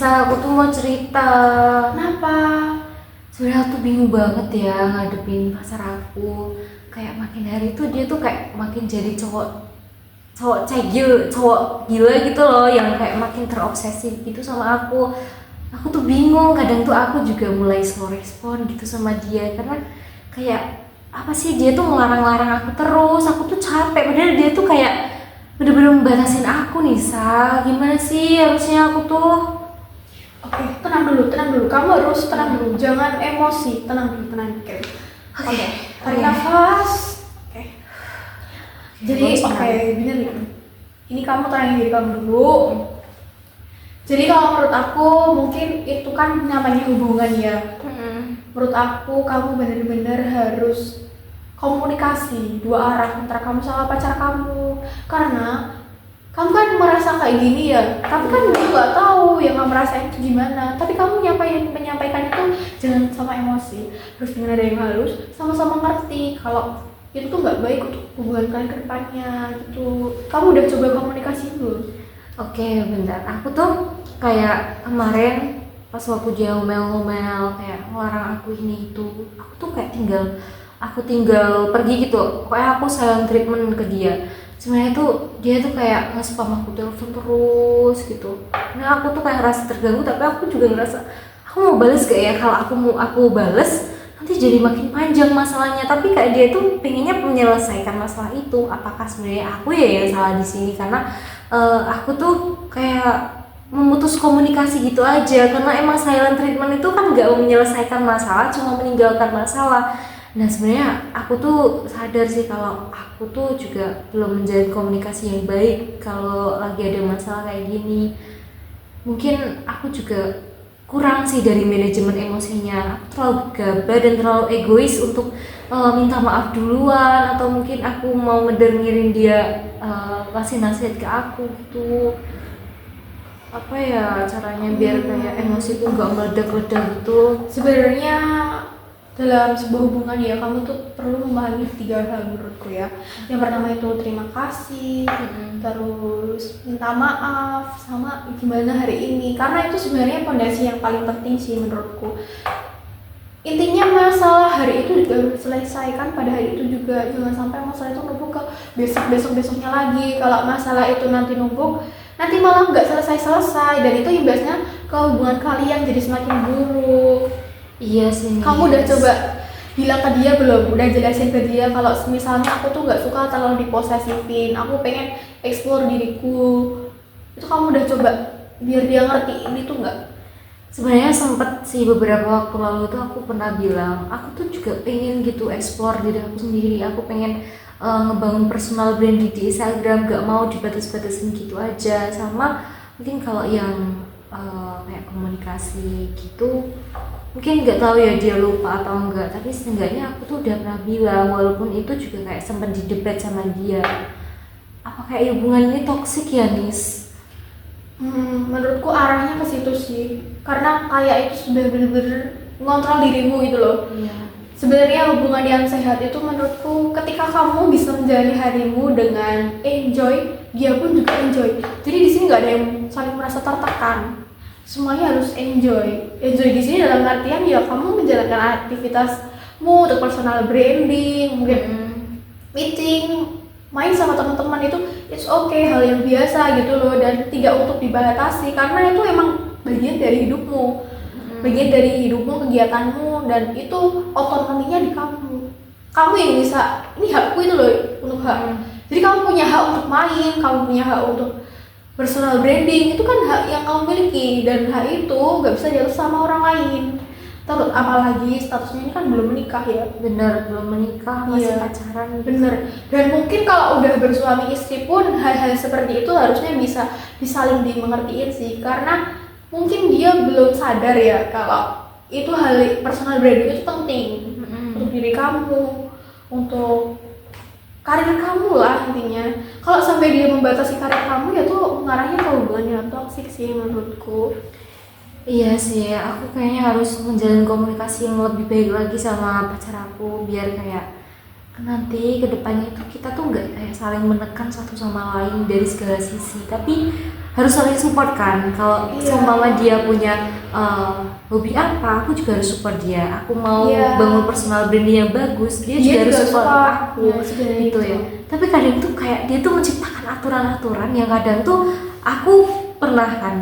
Nisa, aku tuh mau cerita. Kenapa? Sebenarnya aku tuh bingung banget ya ngadepin pacar aku. Kayak makin hari tuh dia tuh kayak makin jadi cowok cowok cegil, cowok gila gitu loh, yang kayak makin terobsesi gitu sama aku. Aku tuh bingung, kadang tuh aku juga mulai slow respon gitu sama dia karena kayak apa sih, dia tuh melarang-larang aku terus. Aku tuh capek, padahal dia tuh kayak bener-bener membatasin aku. Nisa, gimana sih harusnya aku tuh? Oke, tenang dulu, tenang dulu. Kamu harus tenang dulu, jangan emosi. Tenang dulu, tenang. Oke. Oke, tarik Oke. nafas. Oke. Jadi, Bagus, oke, tenang. bener nih. Ini kamu tenangin diri kamu dulu. Jadi kalau menurut aku mungkin itu kan namanya hubungan ya. Menurut aku kamu bener-bener harus komunikasi dua arah antara kamu sama pacar kamu. Karena kamu kan merasa kayak gini ya, tapi kan dia nggak tahu yang kamu rasain itu gimana. Tapi kamu menyampaikan itu jangan sama emosi, harus dengan ada yang halus, sama-sama ngerti kalau itu tuh nggak baik untuk hubungan kalian ke depannya gitu. Kamu udah coba komunikasi dulu? Oke, bentar. Aku tuh kayak kemarin pas waktu dia ngomel-ngomel kayak ngelarang aku ini itu, aku tuh kayak aku tinggal pergi gitu. Kayak aku silent treatment ke dia. Sebenarnya tuh dia tuh kayak nge-spam aku telepon terus gitu. Nah, aku tuh kayak ngerasa terganggu, tapi aku juga ngerasa aku mau bales gak ya? Kalau aku bales nanti jadi makin panjang masalahnya. Tapi kayak dia tuh pengennya menyelesaikan masalah itu. Apakah sebenarnya aku ya yang salah di sini? Karena aku tuh kayak memutus komunikasi gitu aja, karena emang silent treatment itu kan gak menyelesaikan masalah, cuma meninggalkan masalah. Nah, sebenarnya aku tuh sadar sih kalau aku tuh juga belum menjalin komunikasi yang baik kalau lagi ada masalah kayak gini. Mungkin aku juga kurang sih dari manajemen emosinya. Aku terlalu gabah dan terlalu egois untuk minta maaf duluan, atau mungkin aku mau ngedengerin dia kasih nasihat ke aku gitu. Apa ya caranya biar kayak emosiku nggak meledak-ledak gitu? Sebenarnya dalam sebuah hubungan ya kamu tuh perlu memahami tiga hal menurutku ya. Yang pertama itu terima kasih, terus minta maaf, sama gimana hari ini. Karena itu sebenarnya fondasi yang paling penting sih menurutku. Intinya masalah hari itu juga harus diselesaikan pada hari itu juga. Jangan sampai masalah itu numpuk ke besoknya lagi. Kalau masalah itu nanti numpuk, nanti malah nggak selesai dan itu imbasnya ke hubungan kalian jadi semakin buruk. Iya sih. Kamu udah coba bilang ke dia belum? Udah jelasin ke dia kalau misalnya aku tuh nggak suka terlalu diposesifin, aku pengen explore diriku. Itu kamu udah coba biar dia ngerti ini tuh nggak? Sebenarnya sempet sih beberapa waktu lalu tuh aku pernah bilang, aku tuh juga pengen gitu explore diri aku sendiri. Aku pengen ngebangun personal brand di Instagram, gak mau dibatas-batasin gitu aja. Sama mungkin kalau yang kayak komunikasi gitu, mungkin nggak tahu ya dia lupa atau enggak, tapi setidaknya aku tuh udah pernah bilang, walaupun itu juga kayak sempat didebat sama dia. Apa kayak hubungan ini toksik ya, Nis? Menurutku arahnya ke situ sih. Karena kayak itu sudah bener-bener ngontrol dirimu gitu loh. Iya. Sebenarnya hubungan yang sehat itu menurutku ketika kamu bisa menjalani harimu dengan enjoy, dia pun juga enjoy. Jadi di sini nggak ada yang saling merasa tertekan. Semuanya harus enjoy. Enjoy di sini dalam artian ya kamu menjalankan aktivitasmu untuk personal branding, mungkin meeting, main sama teman-teman itu it's okay, hal yang biasa gitu loh, dan tidak untuk dibatasi karena itu emang bagian dari hidupmu, kegiatanmu, dan itu otonominya di kamu yang bisa, ini hakku itu loh untuk hak. Jadi kamu punya hak untuk main, kamu punya hak untuk personal branding, itu kan hak yang kamu miliki, dan hak itu gak bisa diatur sama orang lain. Terus apalagi statusnya ini kan belum menikah ya. Bener, belum menikah, masih Iya, pacaran. bener. Dan mungkin kalau udah bersuami istri pun hal-hal seperti itu harusnya bisa saling dimengertiin sih, karena mungkin dia belum sadar ya kalau itu hal personal branding itu penting untuk diri kamu, untuk karir kamu lah intinya. Kalau sampai dia membatasi karir kamu ya tuh mengarahnya ke hubungan yang toksik sih menurutku. Iya sih, aku kayaknya harus menjalin komunikasi yang lebih baik lagi sama pacar aku, biar kayak nanti ke depannya itu kita tuh nggak kayak saling menekan satu sama lain dari segala sisi, tapi harus saling support kan. Kalau Iya. seumpama dia punya hobi apa, aku juga harus support dia. Aku mau Iya. bangun personal branding yang bagus, dia juga harus support aku. Ya, sebenarnya Gitu ya. Tapi kadang tuh kayak dia tuh menciptakan aturan-aturan yang kadang tuh aku pernah kan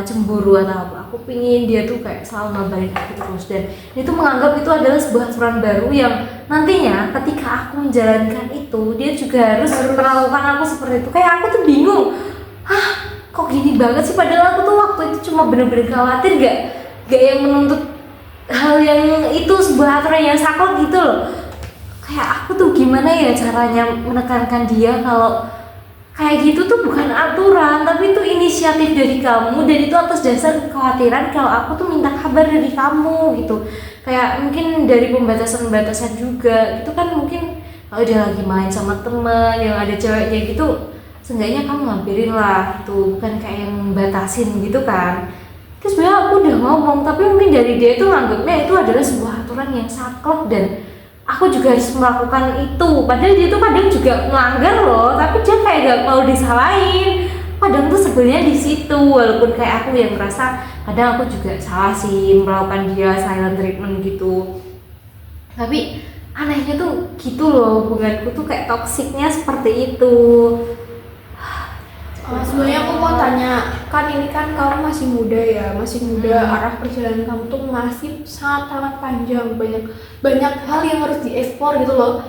cemburu atau apa. Aku pingin dia tuh kayak selalu ngabarin aku terus, dan itu menganggap itu adalah sebuah aturan baru yang nantinya ketika aku menjalankan itu dia juga harus melakukan aku seperti itu. Kayak aku tuh bingung, hah kok gini banget sih, padahal aku tuh waktu itu cuma bener-bener khawatir gak yang menuntut hal yang itu sebuah aturan yang saklek gitu loh. Kayak aku tuh gimana ya caranya menekankan dia kalau kayak gitu tuh bukan aturan, tapi itu inisiatif dari kamu, dan itu atas dasar kekhawatiran kalau aku tuh minta kabar dari kamu gitu. Kayak mungkin dari pembatasan-pembatasan juga gitu kan, mungkin kalau dia lagi main sama teman yang ada ceweknya gitu, seenggaknya kamu ngambilin lah gitu, bukan kayak yang batasin gitu kan. Terus sebenarnya aku udah ngomong, tapi mungkin dari dia itu nganggapnya itu adalah sebuah aturan yang saklek dan aku juga harus melakukan itu. Padahal dia tuh kadang juga melanggar loh, tapi dia kayak gak mau disalahin. Kadang tuh sebenarnya di situ, walaupun kayak aku yang merasa kadang aku juga salah sih melakukan dia silent treatment gitu. Tapi anehnya tuh gitu loh, hubunganku tuh kayak toksiknya seperti itu. Sebenarnya aku mau tanya, kan ini kan kamu masih muda ya, masih muda, arah perjalanan kamu tuh masih sangat panjang, banyak hal yang harus dieksplor gitu loh.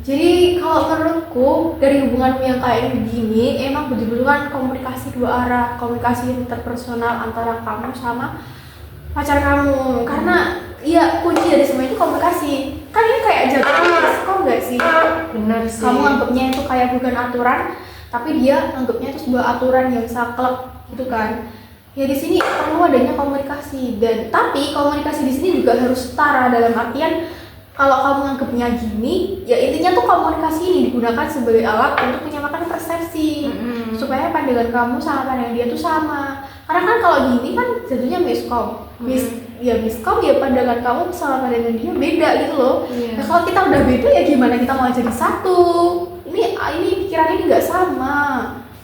Jadi kalau menurutku dari hubunganmu yang kayak begini, emang betul-betul kan komunikasi dua arah, komunikasi interpersonal antara kamu sama pacar kamu. Karena ya kunci dari semua itu komunikasi. Kan ini kayak jatuhnya miskom gak sih? Bener sih. Kamu anggapnya itu kayak bukan aturan, tapi dia anggapnya itu sebuah aturan yang saklek gitu kan. Ya di sini perlu adanya komunikasi, dan tapi komunikasi di sini juga harus setara, dalam artian kalau kamu anggapnya gini, ya intinya tuh komunikasi ini digunakan sebagai alat untuk menyamakan persepsi supaya pandangan kamu sama pandangan dia tuh sama. Karena kan kalau gini kan jadinya miskom, miskom ya pandangan kamu sama pandangan dia beda gitu loh. Iya. Nah kalau kita udah beda ya gimana kita mau jadi satu? Ini pikiran ini nggak sama.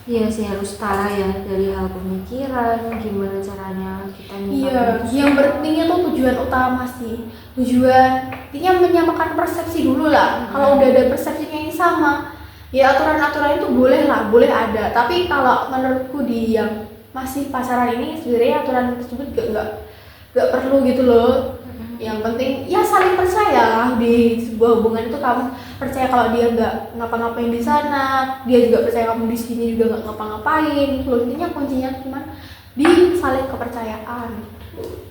Iya sih, harus setara ya, dari hal pemikiran, gimana caranya kita Iya, yang pentingnya tuh tujuan utama sih. Intinya menyamakan persepsi dulu lah. Kalau udah ada persepsinya ini sama, ya aturan-aturan itu boleh lah, boleh ada. Tapi kalau menurutku di yang masih pacaran ini sebenarnya aturan tersebut gak perlu gitu loh. Yang penting ya saling percaya lah di sebuah hubungan itu. Kamu percaya kalau dia nggak ngapa-ngapain di sana, dia juga percaya kamu di sini juga nggak ngapa-ngapain. Gitu. Intinya kuncinya cuma di saling kepercayaan.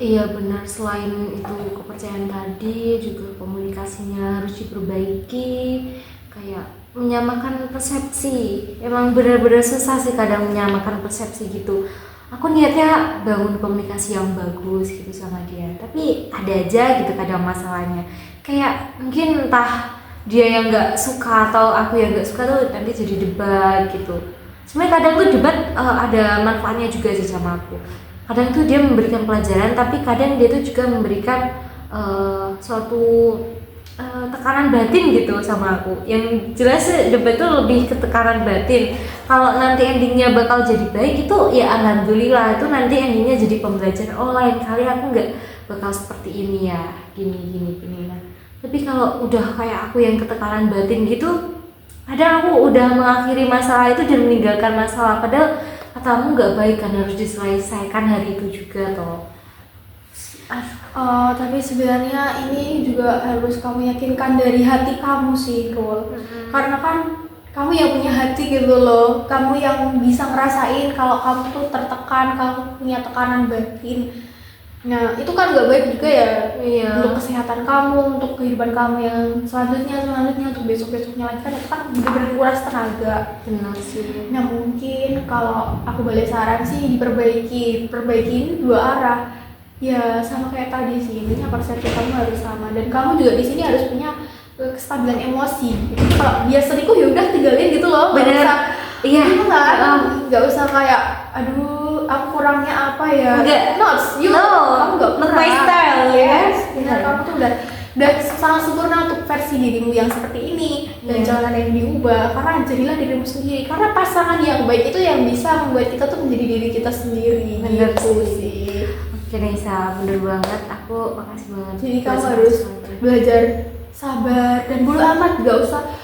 Iya benar, selain itu kepercayaan tadi juga komunikasinya harus diperbaiki, kayak menyamakan persepsi. Emang benar-benar susah sih kadang menyamakan persepsi gitu. Aku niatnya bangun komunikasi yang bagus gitu sama dia, tapi ada aja gitu kadang masalahnya. Kayak mungkin entah dia yang nggak suka atau aku yang nggak suka tuh nanti jadi debat gitu. Sebenarnya kadang tuh debat ada manfaatnya juga sih sama aku. Kadang tuh dia memberikan pelajaran, tapi kadang dia tuh juga memberikan suatu tekanan batin gitu sama aku. Yang jelas debat tuh lebih ke tekanan batin. Kalau nanti endingnya bakal jadi baik itu ya alhamdulillah, itu nanti endingnya jadi pembelajaran. Oh lain kali aku nggak bakal seperti ini ya, gini lah. Tapi kalau udah kayak aku yang ketekanan batin gitu, kadang aku udah mengakhiri masalah itu dan meninggalkan masalah. Padahal katamu nggak baik kan, harus diselesaikan hari itu juga toh. Tapi sebenarnya ini juga harus kamu yakinkan dari hati kamu sih, Rul. Karena kan kamu yang punya hati gitu loh, kamu yang bisa ngerasain kalau kamu tuh tertekan, kamu punya tekanan batin. Nah itu kan gak baik juga ya. Iya. Untuk kesehatan kamu, untuk kehidupan kamu yang selanjutnya, untuk besok-besoknya lagi kan itu kan bener-bener kuras tenaga. Benar sih. Nah mungkin kalau aku boleh saran sih perbaikin dua arah. Ya sama kayak tadi sih, intinya persepsi kamu harus sama, dan kamu juga di sini harus punya kestabilan emosi. Jadi kalau dia selingkuh ya udah tinggalin gitu loh. Bener. Iya. Nggak usah kayak aduh aku kurangnya apa ya. Enggak. Kamu nggak Not my style. Yes. Benar, kamu tuh udah sangat sempurna untuk versi dirimu yang seperti ini, dan jangan ada yang diubah. ubah, karena jadilah dirimu sendiri. Karena pasangan yang baik itu yang bisa membuat kita tuh menjadi diri kita sendiri. Bener gitu sih. sih. Oke Nisa, bener banget. Aku makasih banget. Jadi kamu buat harus semuanya. belajar sabar dan bodo amat,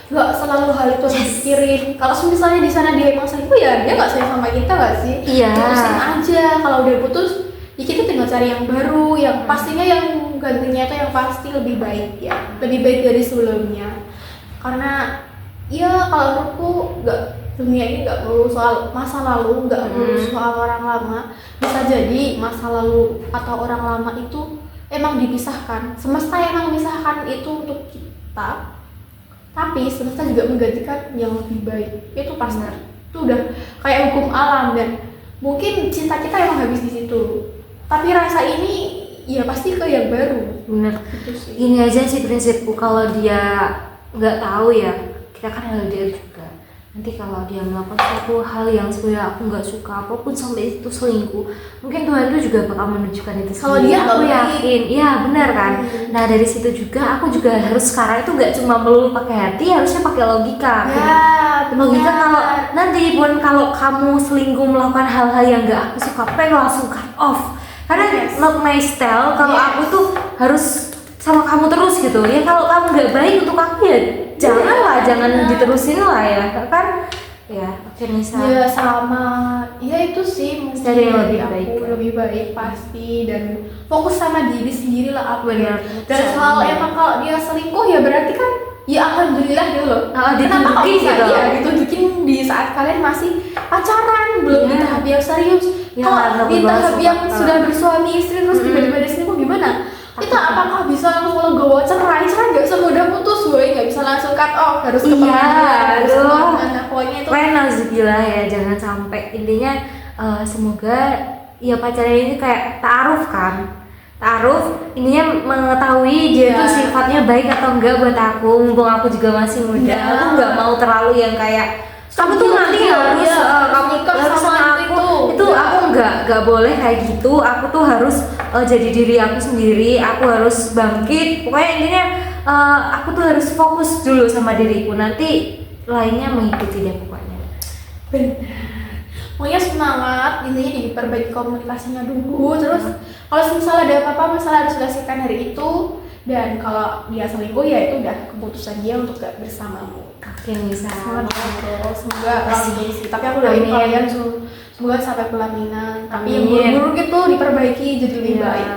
nggak selalu hal itu harus dipikirin. Kalau misalnya di sana dia emang selingkuh ya dia nggak sayang sama kita nggak sih? Iya. Putusin aja. Kalau udah putus ya kita tinggal cari yang baru, yang pastinya yang gantinya itu yang pasti lebih baik ya, lebih baik dari sebelumnya. Karena ya kalau menurutku nggak, dunia ini nggak melulu soal masa lalu, nggak melulu soal orang lama. Bisa jadi masa lalu atau orang lama itu emang dipisahkan, semesta emang memisahkan itu untuk kita, tapi semesta juga menggantikan yang lebih baik. Itu pasti, itu udah kayak hukum alam. Dan mungkin cinta kita emang habis di situ, tapi rasa ini ya pasti ke yang baru. Bener. Gitu sih. Ini aja sih prinsipku, kalau dia nggak tahu ya kita kan LDR juga. Nanti kalau dia melakukan suatu hal yang sebenarnya aku nggak suka, apapun sampai itu selingkuh, mungkin Tuhan itu juga bakal menunjukkan itu Kalau sendiri. dia Aku nggak yakin, iya benar kan. Nah dari situ juga aku juga harus sekarang itu nggak cuma melulu pakai hati, harusnya pakai logika. Ya, Logika benar. kalau nanti pun kalau kamu selingkuh melakukan hal-hal yang nggak aku suka, pengen langsung cut off. Karena Yes. not my style. Kalau Yes. aku tuh harus sama kamu terus gitu. Ya kalau kamu nggak baik untuk aku ya janganlah, jangan benar. diterusin lah ya kan. Ya oke Nisa. Ya sama, ya itu sih mungkin Cari yang lebih dari baik. aku, lebih baik pasti, dan fokus sama diri sendiri lah aku. Benar. Dan soal emang kalau dia selingkuh ya berarti kan ya alhamdulillah gitu loh. Ah, Kenapa kalau ditunjukin bisa gitu. ya ditunjukin di saat kalian masih pacaran, belum di Iya. tahap yang serius. Ya, Kalau nggak di tahap berbahasa yang kata. sudah bersuami istri terus tiba-tiba ada selingkuh gimana? Kita apakah bisa langsung legowo cerai? Cerai nggak semudah putus, boy, nggak bisa langsung cut off, harus ke Iya, pengadilan, harus ke aduh. mana, pokoknya itu. Nauzubillah ya, jangan sampai. Intinya semoga ya pacarnya ini kayak ta'aruf kan. Ta'aruf ininya mengetahui dia Iya. tuh sifatnya baik atau enggak buat aku. Mumpung aku juga masih muda, Iya. aku nggak mau terlalu yang kayak kamu tuh nanti harus Iya, kamu nikah harus sama sama aku. Itu Iya. aku nggak boleh kayak gitu. Aku tuh harus jadi diri aku sendiri. Aku harus bangkit. Pokoknya intinya aku tuh harus fokus dulu sama diriku. Nanti lainnya mengikuti deh pokoknya. Benar. Pokoknya semangat, intinya diperbaiki komunikasinya dulu. Terus kalau misalnya ada apa-apa masalah harus selesaikan hari itu. Dan kalau dia selingkuh ya itu udah keputusan dia untuk gak bersamamu. Oke Nisa. Semangat ya, semoga langgeng sih. Tapi aku Amin. doain kalian semoga sampai pelaminan. Tapi yang Amin. buruk-buruk itu diperbaiki jadi lebih Iya. baik.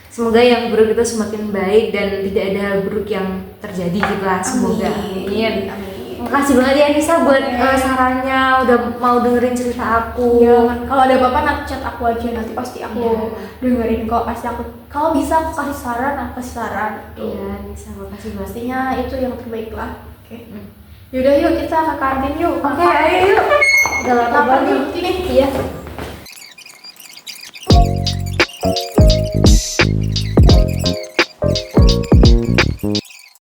Semoga yang buruk itu semakin baik dan tidak ada hal buruk yang terjadi gitu lah. Semoga. Amin. Amin. Makasih banget ya Nisa buat Oke. sarannya, udah mau dengerin cerita aku. Iya, kalau ada apa-apa nanti chat aku aja, nanti pasti aku Iya. dengerin kok, pasti aku kalau bisa aku kasih saran, aku kasih saran. Iya Nisa, makasih banget. Pastinya itu yang terbaik lah. Oke. Hmm. Yaudah yuk kita ke kantin yuk. Oke, Makan. ayo yuk. Udah lapar Lapar banget. yuk, sini. Iya.